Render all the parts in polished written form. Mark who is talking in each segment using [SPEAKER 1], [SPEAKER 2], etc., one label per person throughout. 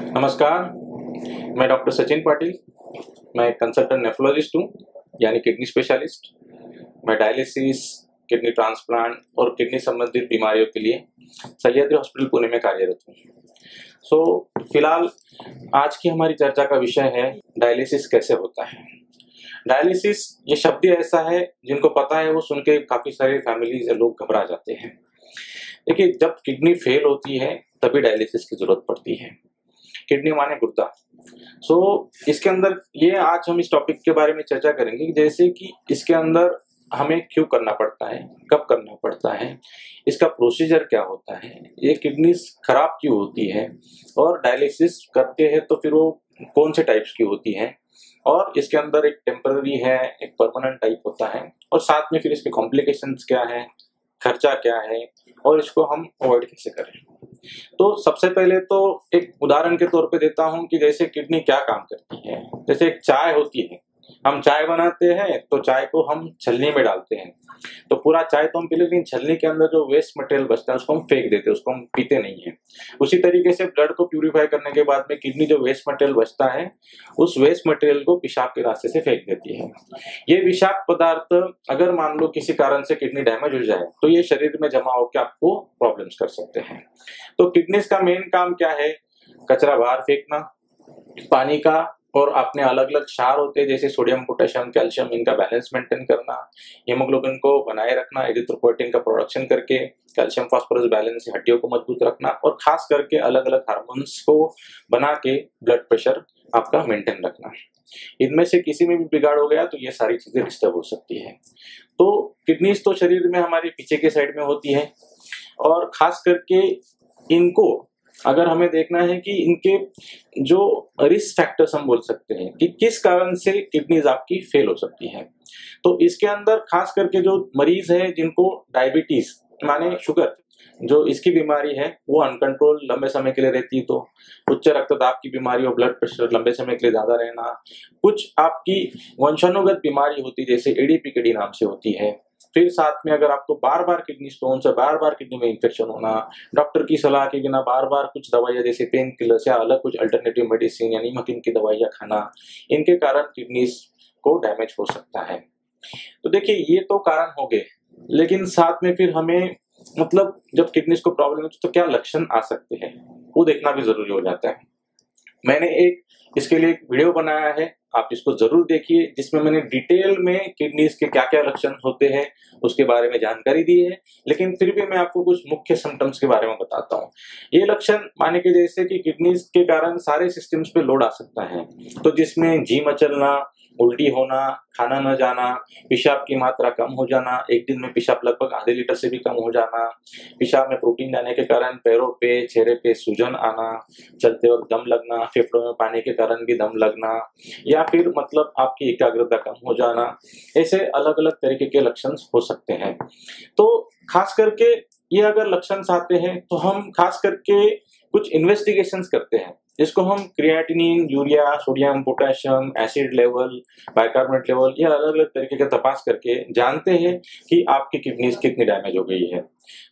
[SPEAKER 1] नमस्कार, मैं डॉक्टर सचिन पाटिल। मैं कंसल्टेंट नेफ्रोलॉजिस्ट हूँ, यानी किडनी स्पेशलिस्ट। मैं डायलिसिस, किडनी ट्रांसप्लांट और किडनी संबंधित बीमारियों के लिए सह्याद्री हॉस्पिटल पुणे में कार्यरत हूँ। फिलहाल आज की हमारी चर्चा का विषय है डायलिसिस कैसे होता है। डायलिसिस ये शब्द ही ऐसा है जिनको पता है वो सुन के काफ़ी सारे फैमिलीज लोग घबरा जाते हैं। देखिए, जब किडनी फेल होती है तभी डायलिसिस की जरूरत पड़ती है। किडनी माने गुर्दा। इसके अंदर ये आज हम इस टॉपिक के बारे में चर्चा करेंगे कि जैसे कि इसके अंदर हमें क्यों करना पड़ता है, कब करना पड़ता है, इसका प्रोसीजर क्या होता है, ये किडनी खराब क्यों होती है, और डायलिसिस करते हैं तो फिर वो कौन से टाइप्स की होती है, और इसके अंदर एक टेम्पररी है, एक परमानेंट टाइप होता है, और साथ में फिर इसके कॉम्प्लिकेशंस क्या है, खर्चा क्या है, और इसको हम अवॉइड कैसे करें। तो सबसे पहले तो एक उदाहरण के तौर पे देता हूं कि जैसे किडनी क्या काम करती है। जैसे एक चाय होती है, हम चाय बनाते हैं तो चाय को हम छलनी में डालते हैं, तो पूरा चाय तो हम पी लेते हैं, छलनी के अंदर जो वेस्ट मटेरियल बचता है उसको हम फेंक देते हैं, उसको हम पीते नहीं है। उसी तरीके से ब्लड को प्यूरिफाई करने के बाद में किडनी जो वेस्ट मटेरियल बचता है उस वेस्ट मटेरियल को पेशाब के रास्ते से फेंक देती है। ये विषाक्त पदार्थ अगर मान लो किसी कारण से किडनी डैमेज हो जाए तो ये शरीर में जमा होकर आपको प्रॉब्लम्स कर सकते हैं। तो किडनीज का मेन काम क्या है? कचरा बाहर फेंकना, पानी का और अपने अलग अलग क्षार होते हैं जैसे सोडियम, पोटेशियम, कैल्शियम, इनका बैलेंस मेंटेन करना, हीमोग्लोबिन को बनाए रखना, एरिथ्रोपोएटिन का प्रोडक्शन करके कैल्शियम फास्फोरस बैलेंस से हड्डियों को मजबूत रखना, और खास करके अलग अलग हार्मोन्स को बना के ब्लड प्रेशर आपका मेंटेन रखना। इनमें से किसी में भी बिगाड़ हो गया तो ये सारी चीजें डिस्टर्ब हो सकती है। तो किडनीज तो शरीर में हमारे पीछे के साइड में होती है, और खास करके इनको अगर हमें देखना है कि इनके जो रिस्क फैक्टर्स हम बोल सकते हैं कि किस कारण से किडनीज आपकी फेल हो सकती है। तो इसके अंदर खास करके जो मरीज है जिनको डायबिटीज माने शुगर जो इसकी बीमारी है वो अनकंट्रोल लंबे समय के लिए रहती है, तो उच्च रक्तदाब की बीमारी और ब्लड प्रेशर लंबे समय के लिए ज्यादा रहना, कुछ आपकी वंशानुगत बीमारी होती है जैसे एडीपीकेडी नाम से होती है, फिर साथ में अगर आपको बार बार किडनी स्टोन से बार बार किडनी में इंफेक्शन होना, डॉक्टर की सलाह के बिना बार बार कुछ दवाइयाँ जैसे पेन किलर्स या अलग कुछ अल्टरनेटिव मेडिसिन या नीमोकिन की दवाइयाँ खाना, इनके कारण किडनीज को डैमेज हो सकता है। तो देखिए, ये तो कारण हो गए, लेकिन साथ में फिर हमें मतलब जब किडनीज को प्रॉब्लम है तो क्या लक्षण आ सकते हैं वो देखना भी जरूरी हो जाता है। मैंने इसके लिए एक वीडियो बनाया है, आप इसको जरूर देखिए, जिसमें मैंने डिटेल में किडनीज के क्या क्या लक्षण होते हैं उसके बारे में जानकारी दी है। लेकिन फिर भी मैं आपको कुछ मुख्य सिम्टम्स के बारे में बताता हूँ। ये लक्षण माने के जैसे कि किडनीज के कारण सारे सिस्टम्स पे लोड आ सकता है, तो जिसमें जी मचलना, उल्टी होना, खाना न जाना, पेशाब की मात्रा कम हो जाना, एक दिन में पेशाब लगभग आधे लीटर से भी कम हो जाना, पेशाब में प्रोटीन जाने के कारण पैरों पे, चेहरे पे सूजन आना, चलते वक्त दम लगना, फेफड़ों में पानी के कारण भी दम लगना, या फिर मतलब आपकी एकाग्रता कम हो जाना, ऐसे अलग अलग तरीके के लक्षण हो सकते हैं। तो खास करके ये अगर लक्षण आते हैं तो हम खास करके कुछ इन्वेस्टिगेशंस करते हैं, जिसको हम creatinine, urea, sodium, potassium, acid level, bicarbonate level, ये अलग अलग तरीके का तपास करके जानते हैं कि आपकी किडनीज कितनी डैमेज हो गई है।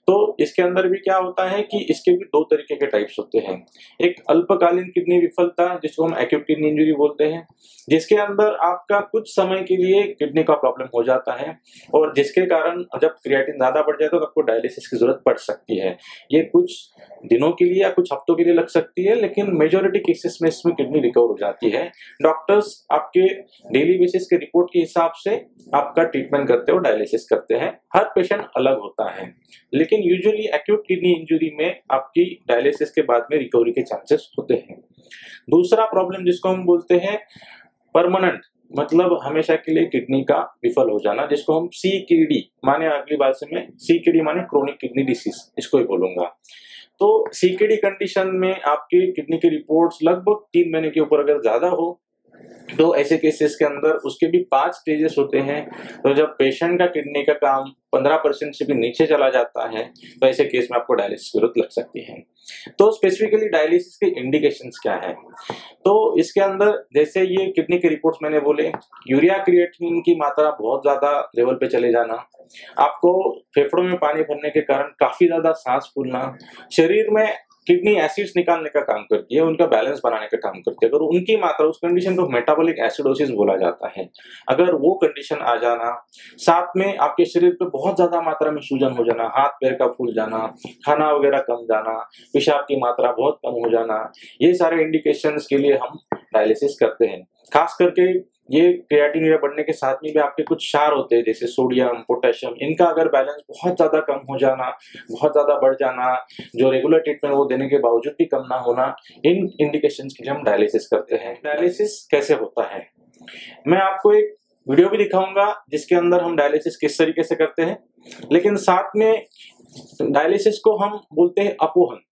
[SPEAKER 1] तो इसके अंदर भी क्या होता है कि इसके भी दो तरीके के टाइप्स होते हैं। एक अल्पकालीन किडनी विफलता जिसको हम एक्यूट किडनी इंजरी बोलते हैं, जिसके अंदर आपका कुछ समय के लिए किडनी का प्रॉब्लम हो जाता है, और जिसके कारण जब क्रिएटिन ज्यादा बढ़ जाए तो आपको डायलिसिस की जरूरत पड़ सकती है। ये कुछ दिनों के लिए या कुछ हफ्तों के लिए लग सकती है, लेकिन मेजोरिटी केसेस में इसमें किडनी रिकवर हो जाती है। डॉक्टर्स आपके डेली बेसिस के रिपोर्ट के हिसाब से आपका ट्रीटमेंट करते हो, डायलिसिस करते हैं। हर पेशेंट अलग होता है, लेकिन यूजुअली एक्यूट किडनी इंजरी में आपकी डायलिसिस के बाद में रिकवरी के चांसेस होते हैं। दूसरा प्रॉब्लम जिसको हम बोलते हैं परमानेंट, मतलब हमेशा के लिए किडनी का विफल हो जाना, जिसको हम CKD माने, अगली बार से मैं CKD माने क्रोनिक किडनी डिसीज इसको ही बोलूंगा। तो CKD कंडीशन में आपके किडनी की रिपोर्ट्स लगभग 3 महीने के ऊपर अगर ज्यादा हो तो ऐसे केसेस के अंदर उसके भी 5 स्टेजेस होते हैं। तो जब पेशेंट का किडनी का काम 15% से भी नीचे चला जाता है तो ऐसे केस में आपको डायलिसिस की जरूरत लग सकती है। तो स्पेसिफिकली डायलिसिस के इंडिकेशंस क्या है? तो इसके अंदर जैसे ये किडनी के रिपोर्ट्स मैंने बोले, यूरिया क्रिएटिनिन की मात्रा बहुत ज्यादा लेवल पे चले जाना, आपको फेफड़ों में पानी भरने के कारण काफी ज्यादा सांस फूलना, शरीर में किडनी एसिड्स निकालने का काम करती है, उनका बैलेंस बनाने का काम करती है। अगर उनकी मात्रा, उस कंडीशन को मेटाबॉलिक एसिडोसिस बोला जाता है, अगर वो कंडीशन आ जाना, साथ में आपके शरीर पे बहुत ज्यादा मात्रा में सूजन हो जाना, हाथ पैर का फूल जाना, खाना वगैरह कम जाना, पेशाब की मात्रा बहुत कम हो जाना, ये सारे इंडिकेशंस के लिए हम डायलिसिस करते हैं। खास करके ये क्रिएटिनिन बढ़ने के साथ में भी आपके कुछ क्षार होते हैं जैसे सोडियम, पोटेशियम, इनका अगर बैलेंस बहुत ज्यादा कम हो जाना, बहुत ज्यादा बढ़ जाना, जो रेगुलर ट्रीटमेंट वो देने के बावजूद भी कम ना होना, इन इंडिकेशंस के लिए हम डायलिसिस करते हैं। डायलिसिस कैसे होता है, मैं आपको एक वीडियो भी दिखाऊंगा जिसके अंदर हम डायलिसिस किस तरीके से करते हैं, लेकिन साथ में डायलिसिस को हम बोलते हैं अपोहन।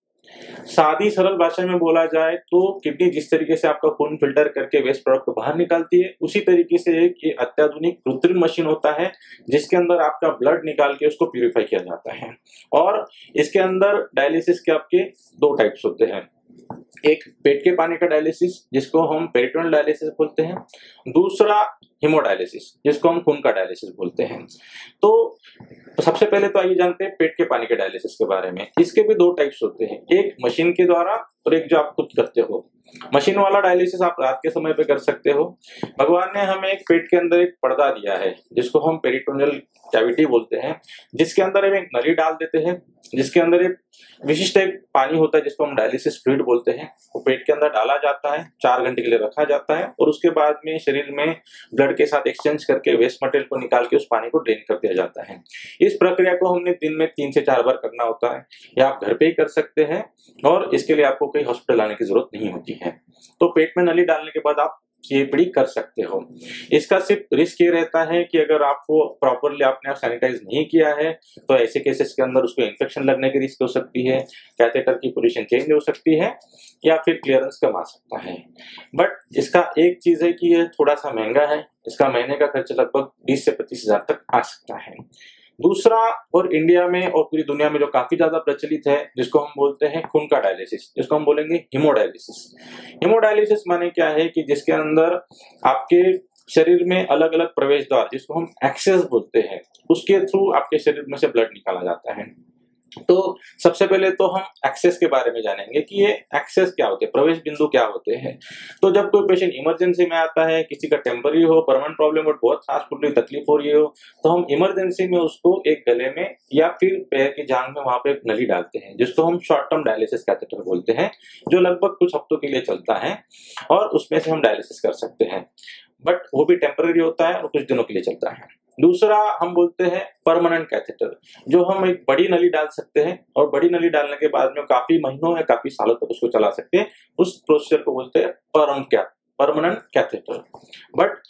[SPEAKER 1] सादी सरल भाषा में बोला जाए तो किडनी जिस तरीके से आपका खून फिल्टर करके वेस्ट प्रोडक्ट को बाहर निकालती है, उसी तरीके से एक ये अत्याधुनिक कृत्रिम मशीन होता है जिसके अंदर आपका ब्लड निकाल के उसको प्यूरिफाई किया जाता है। और इसके अंदर डायलिसिस के आपके दो टाइप्स होते हैं, एक पेट के पानी का डायलिसिस जिसको हम पेरिटोनियल डायलिसिस बोलते हैं, दूसरा हीमोडायलिसिस जिसको हम खून का डायलिसिस बोलते हैं। तो सबसे पहले तो आइए जानते हैं पेट के पानी के डायलिसिस के बारे में। इसके भी दो टाइप्स होते हैं, एक मशीन के द्वारा और एक जो आप खुद करते हो। मशीन वाला डायलिसिस आप रात के समय पे कर सकते हो। भगवान ने हमें एक पेट के अंदर एक पर्दा दिया है जिसको हम पेरिटोनियल कैविटी बोलते हैं, जिसके अंदर हम एक नली डाल देते हैं, जिसके अंदर एक विशिष्ट एक पानी होता है जिसको हम डायलिसिस फ्लूइड बोलते हैं। वो पेट के अंदर डाला जाता है, 4 घंटे के लिए रखा जाता है और उसके बाद में शरीर में ब्लड के साथ एक्सचेंज करके वेस्ट मटेरियल को निकाल के उस पानी को ड्रेन कर दिया जाता है। इस प्रक्रिया को हमने दिन में 3 से 4 बार करना होता है, या आप घर पे ही कर सकते हैं और इसके लिए आपको कहीं हॉस्पिटल आने की जरूरत नहीं होती है। तो पेट में नली डालने के बाद आप सीएपीडी कर सकते हो। इसका सिर्फ रिस्क ये रहता है कि अगर आपको प्रॉपरली आपने आप सैनिटाइज नहीं किया है तो ऐसे केसेस के अंदर उसको इन्फेक्शन लगने की रिस्क हो सकती है, कैथेटर की पोजीशन चेंज हो सकती है या फिर क्लियरेंस कम आ सकता है। बट इसका एक चीज है कि ये थोड़ा सा महंगा है, इसका महीने का खर्च लगभग 20 से 25 हजार तक आ सकता है। दूसरा, और इंडिया में और पूरी दुनिया में जो काफी ज्यादा प्रचलित है, जिसको हम बोलते हैं खून का डायलिसिस, जिसको हम बोलेंगे हीमोडायलिसिस। हीमोडायलिसिस माने क्या है कि जिसके अंदर आपके शरीर में अलग अलग प्रवेश द्वार, जिसको हम एक्सेस बोलते हैं, उसके थ्रू आपके शरीर में से ब्लड निकाला जाता है। तो सबसे पहले तो हम एक्सेस के बारे में जानेंगे कि ये एक्सेस क्या होते हैं, प्रवेश बिंदु क्या होते हैं। तो जब कोई पेशेंट इमरजेंसी में आता है, किसी का टेम्पररी हो, परमानेंट प्रॉब्लम और बहुत सांस फूलने की तकलीफ हो रही हो, तो हम इमरजेंसी में उसको एक गले में या फिर पैर की जांघ में वहां पे एक नली डालते हैं जिसको हम शॉर्ट टर्म डायलिसिस कैथेटर बोलते हैं, जो लगभग कुछ हफ्तों के लिए चलता है और उसमें से हम डायलिसिस कर सकते हैं। बट वो भी टेम्पररी होता है और कुछ दिनों के लिए चलता है। दूसरा हम बोलते हैं परमानेंट कैथेटर, जो हम एक बड़ी नली डाल सकते हैं और बड़ी नली डालने के बाद में काफी महीनों या काफी सालों तक उसको चला सकते हैं। उस प्रोसीजर को बोलते हैं परमानेंट कैथेटर। बट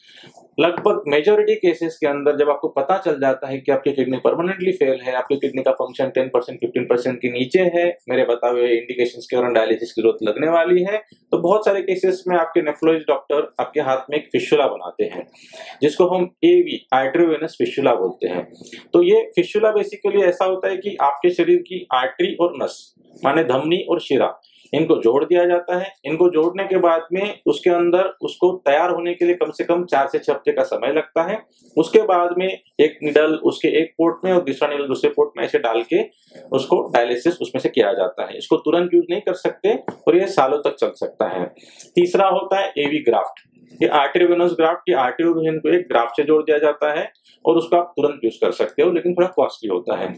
[SPEAKER 1] लगभग मेजॉरिटी केसेस के अंदर जब आपको पता चल जाता है कि आपकी किडनी परमानेंटली फेल है, आपकी किडनी का फंक्शन 10% 15% के नीचे है, मेरे बताए हुए इंडिकेशंस के दौरान डायलिसिस की जरूरत लगने वाली है, तो बहुत सारे केसेस में आपके नेफ्रोलॉजिस्ट डॉक्टर आपके हाथ में एक फिस्टुला बनाते हैं जिसको हम एवी आर्टरीवेनस फिस्टुला बोलते हैं। तो ये फिस्टुला बेसिकली ऐसा होता है कि आपके शरीर की आर्टरी और नस माने धमनी और शिरा, इनको जोड़ दिया जाता है। इनको जोड़ने के बाद में उसके अंदर उसको तैयार होने के लिए कम से कम 4 से 6 हफ्ते का समय लगता है। उसके बाद में एक निडल उसके एक पोर्ट में और दूसरा निडल दूसरे पोर्ट में ऐसे डाल के उसको डायलिसिस उसमें से किया जाता है। इसको तुरंत यूज नहीं कर सकते और ये सालों तक चल सकता है। तीसरा होता है एवी ग्राफ्ट। ये आर्टरीवेनस ग्राफ्ट, ये आर्टरी और वेन को एक ग्राफ्ट से जोड़ दिया जाता है और उसको आप तुरंत यूज कर सकते हो, लेकिन थोड़ा कॉस्टली होता है।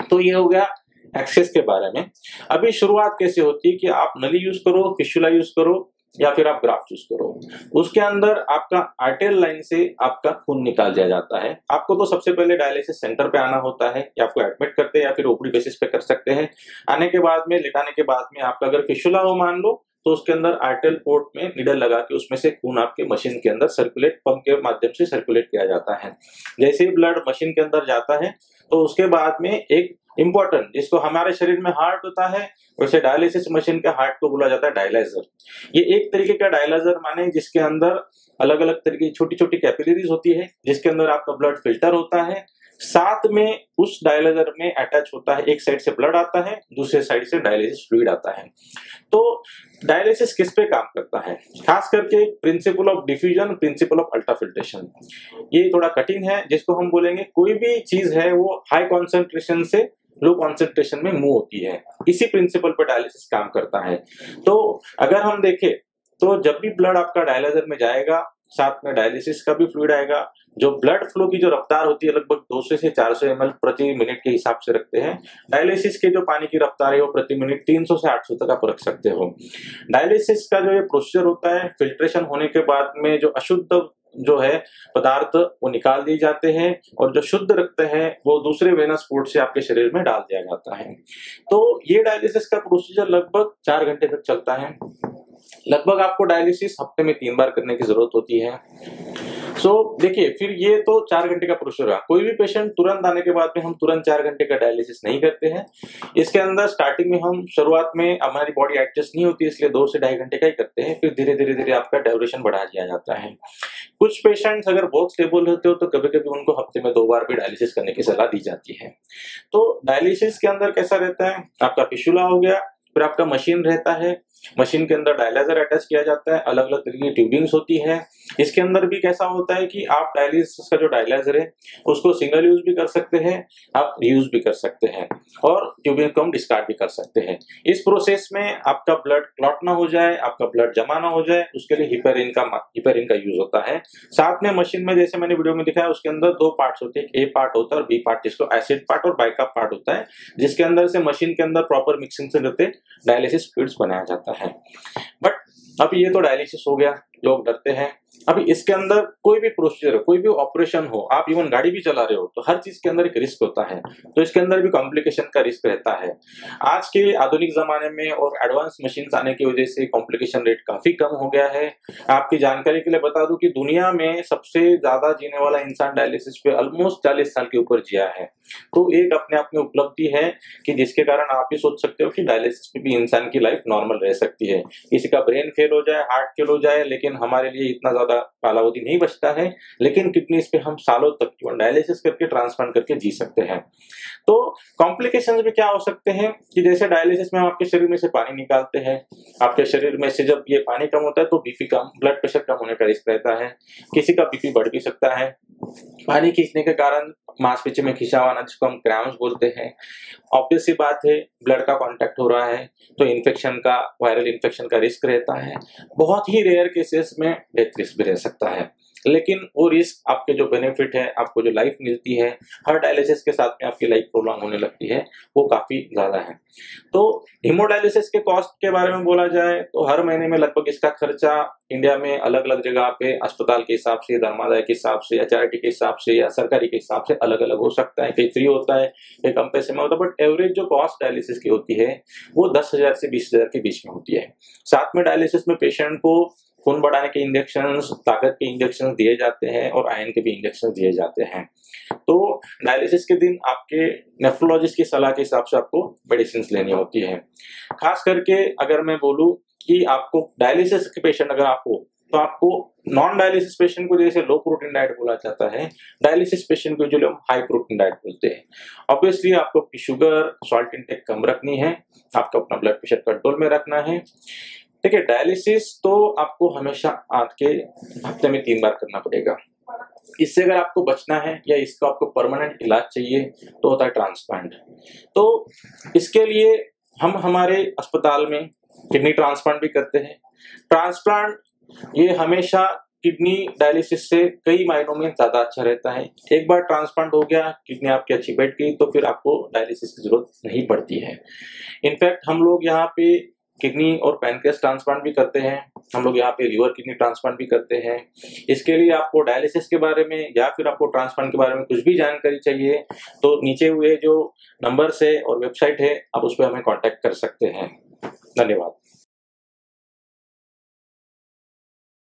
[SPEAKER 1] तो ये हो गया एक्सेस के बारे में। अभी शुरुआत कैसे होती है कि आप नली यूज करो, फिस्टुला यूज करो या फिर आप ग्राफ्ट यूज करो। उसके अंदर आपका आर्टेरियल लाइन से आपका खून निकाल दिया जाता है। आपको तो सबसे पहले डायलिसिस सेंटर पे आना होता है, या आपको एडमिट करते हैं या फिर ओपीडी बेसिस पे कर सकते हैं। आने के बाद में, लिटाने के बाद में आपका अगर फिस्टुला हो मान लो, तो उसके अंदर आर्टेरियल पोर्ट में निडल लगा के उसमें से खून आपके मशीन के अंदर सर्कुलेट, पंप के माध्यम से सर्कुलेट किया जाता है। जैसे ही ब्लड मशीन के अंदर जाता है तो उसके बाद में एक इंपॉर्टेंट, जिसको हमारे शरीर में हार्ट होता है, वैसे डायलिसिस मशीन के हार्ट को बोला जाता है डायलाइजर। ये एक तरीके का डायलाइजर माने जिसके अंदर अलग अलग तरीके की छोटी छोटी कैपिलरीज होती है, जिसके अंदर आपका ब्लड फिल्टर होता है। साथ में उस डायलाइजर में अटैच होता है, एक साइड से ब्लड आता है, दूसरे साइड से डायलिसिस फ्लूइड आता है। तो डायलिसिस किस पे काम करता है? खास करके principle of diffusion, principle of ultrafiltration. ये थोड़ा कठिन है, जिसको हम बोलेंगे कोई भी चीज है वो हाई कॉन्सेंट्रेशन से लो कॉन्सेंट्रेशन में मूव होती है। इसी प्रिंसिपल पर डायलिसिस काम करता है। तो अगर हम देखें तो जब भी ब्लड आपका डायलाइजर में जाएगा, साथ में डायलिसिस का भी फ्लूइड आएगा। जो ब्लड फ्लो की जो रफ्तार होती है लगभग 200 से 400 ml प्रति मिनट के हिसाब से रखते हैं। डायलिसिस के जो पानी की रफ्तार है वो प्रति मिनट 300 से 800 तक आप रख सकते हो। डायलिसिस का जो ये प्रोसीजर होता है, फिल्ट्रेशन होने के बाद में जो अशुद्ध जो है पदार्थ वो निकाल दिए जाते हैं और जो शुद्ध रखते हैं वो दूसरे वेनस पोर्ट से आपके शरीर में डाल दिया जाता है। तो ये डायलिसिस का प्रोसीजर लगभग 4 घंटे तक चलता है। लगभग आपको डायलिसिस हफ्ते में 3 बार करने की जरूरत होती है। देखिए, फिर ये तो 4 घंटे का प्रोसीजर है। कोई भी पेशेंट तुरंत आने के बाद में हम तुरंत 4 घंटे का डायलिसिस नहीं करते हैं। इसके अंदर स्टार्टिंग में हम शुरुआत में हमारी बॉडी एडजस्ट नहीं होती, इसलिए 2 से 2.5 घंटे का ही करते हैं। फिर धीरे धीरे आपका ड्यूरेशन बढ़ा दिया जाता है। कुछ पेशेंट्स अगर बहुत स्टेबल होते हो तो कभी कभी उनको हफ्ते में 2 बार भी डायलिसिस करने की सलाह दी जाती है। तो डायलिसिस के अंदर कैसा रहता है, आपका फिशुला हो गया, फिर आपका मशीन रहता है। मशीन के अंदर डायलाइजर अटैच किया जाता है, अलग अलग तरीके की ट्यूबिंग्स होती है। इसके अंदर भी कैसा होता है कि आप डायलिसिस का जो डायलाइजर है उसको सिंगल यूज भी कर सकते हैं, आप रीयूज भी कर सकते हैं और ट्यूबिंग को हम डिस्कार्ड भी कर सकते हैं। इस प्रोसेस में आपका ब्लड क्लॉट ना हो जाए, आपका ब्लड जमा ना हो जाए, उसके लिए हिपेरिन का यूज होता है। साथ में मशीन में जैसे मैंने वीडियो में दिखाया उसके अंदर 2 पार्ट्स होते हैं, ए पार्ट होता है और बी पार्ट, जिसको एसिड पार्ट और बाइकार्ब पार्ट होता है, जिसके अंदर से मशीन के अंदर प्रॉपर मिक्सिंग से रहते डायलिसिस फ्लूइड्स बनाया जाता है। बट अब ये तो डायलिसिस हो गया, लोग डरते हैं। अभी इसके अंदर कोई भी प्रोसीजर हो, कोई भी ऑपरेशन हो, आप इवन गाड़ी भी चला रहे हो तो हर चीज के अंदर एक रिस्क होता है, तो इसके अंदर भी कॉम्प्लिकेशन का रिस्क रहता है। आज के आधुनिक जमाने में और एडवांस मशीन्स आने की वजह से कॉम्प्लिकेशन रेट काफी कम हो गया है। आपकी जानकारी के लिए बता दूं कि दुनिया में सबसे ज्यादा जीने वाला इंसान डायलिसिस पे ऑलमोस्ट 40 साल के ऊपर जिया है। तो एक अपने आप में उपलब्धि है कि जिसके कारण आप भी सोच सकते हो कि डायलिसिस पे भी इंसान की लाइफ नॉर्मल रह सकती है। किसी का ब्रेन फेल हो जाए, हार्ट फेल हो जाए, लेकिन हमारे लिए इतना ज्यादा कालावधि नहीं बचता है, लेकिन किडनीज पे हम सालों तक डायलिसिस करके ट्रांसप्लांट करके जी सकते हैं। तो कॉम्प्लिकेशंस भी क्या हो सकते हैं कि जैसे डायलिसिस में हम आपके शरीर में से पानी निकालते हैं, आपके शरीर में से जब ये पानी कम होता है तो बीपी कम, ब्लड प्रेशर कम होने का रिस्क रहता है। किसी का बीपी बढ़ भी सकता है। पानी खींचने के कारण मांसपेशी में खिंचाव आना, जिसको हम क्रैम्प्स बोलते हैं। ऑब्वियस सी बात है, ब्लड का कांटेक्ट हो रहा है तो इन्फेक्शन का, वायरल इन्फेक्शन का रिस्क रहता है। बहुत ही रेयर केसेस में डेथ रिस्क भी रह सकता है, लेकिन वो रिस्क आपके जो बेनिफिट है, आपको जो लाइफ मिलती है हर डायलिसिस के साथ में आपकी लाइफ प्रोलॉन्ग होने लगती है, वो काफी ज्यादा है। तो हीमोडायलिसिस के कॉस्ट के बारे में बोला जाए तो हर महीने में लगभग इसका खर्चा इंडिया में अलग अलग जगह पे अस्पताल के हिसाब से, धर्मादाय के हिसाब से या चैरिटी के हिसाब से या सरकारी के हिसाब से अलग अलग हो सकता है। कहीं फ्री होता है, कहीं कम पैसे में होता है, बट एवरेज जो कॉस्ट डायलिसिस की होती है वो 10,000 से 20,000 के बीच में होती है। साथ में डायलिसिस में पेशेंट को खून बढ़ाने के इंजेक्शन, ताकत के इंजेक्शन दिए जाते हैं और आयरन के भी इंजेक्शन दिए जाते हैं। तो डायलिसिस के दिन आपके नेफ्रोलॉजिस्ट की सलाह के हिसाब से आपको मेडिसिन लेनी होती है। खास करके अगर मैं बोलूं कि आपको डायलिसिस के पेशेंट अगर आप हो तो आपको नॉन डायलिसिस पेशेंट को जैसे लो प्रोटीन डाइट बोला जाता है, डायलिसिस पेशेंट को जो लोग हाई प्रोटीन डाइट बोलते हैं। ऑब्वियसली आपको शुगर, सॉल्ट इंटेक कम रखनी है, आपको अपना ब्लड प्रेशर कंट्रोल में रखना है। देखिए, डायलिसिस तो आपको हमेशा आपके हफ्ते में 3 बार करना पड़ेगा। इससे अगर आपको बचना है या इसका आपको परमानेंट इलाज चाहिए तो होता है ट्रांसप्लांट। तो इसके लिए हम हमारे अस्पताल में किडनी ट्रांसप्लांट भी करते हैं। ट्रांसप्लांट ये हमेशा किडनी डायलिसिस से कई मायनों में ज्यादा अच्छा रहता है। एक बार ट्रांसप्लांट हो गया, किडनी आपकी अच्छी बैठ गई तो फिर आपको डायलिसिस की जरूरत नहीं पड़ती है। इनफैक्ट हम लोग यहाँ पे किडनी और पैनक्रियास ट्रांसप्लांट भी करते हैं, हम लोग यहाँ पे लिवर किडनी ट्रांसप्लांट भी करते हैं। इसके लिए आपको डायलिसिस के बारे में या फिर आपको ट्रांसप्लांट के बारे में कुछ भी जानकारी चाहिए तो नीचे हुए जो नंबर्स है और वेबसाइट है आप उस पर हमें कांटेक्ट कर सकते हैं। धन्यवाद।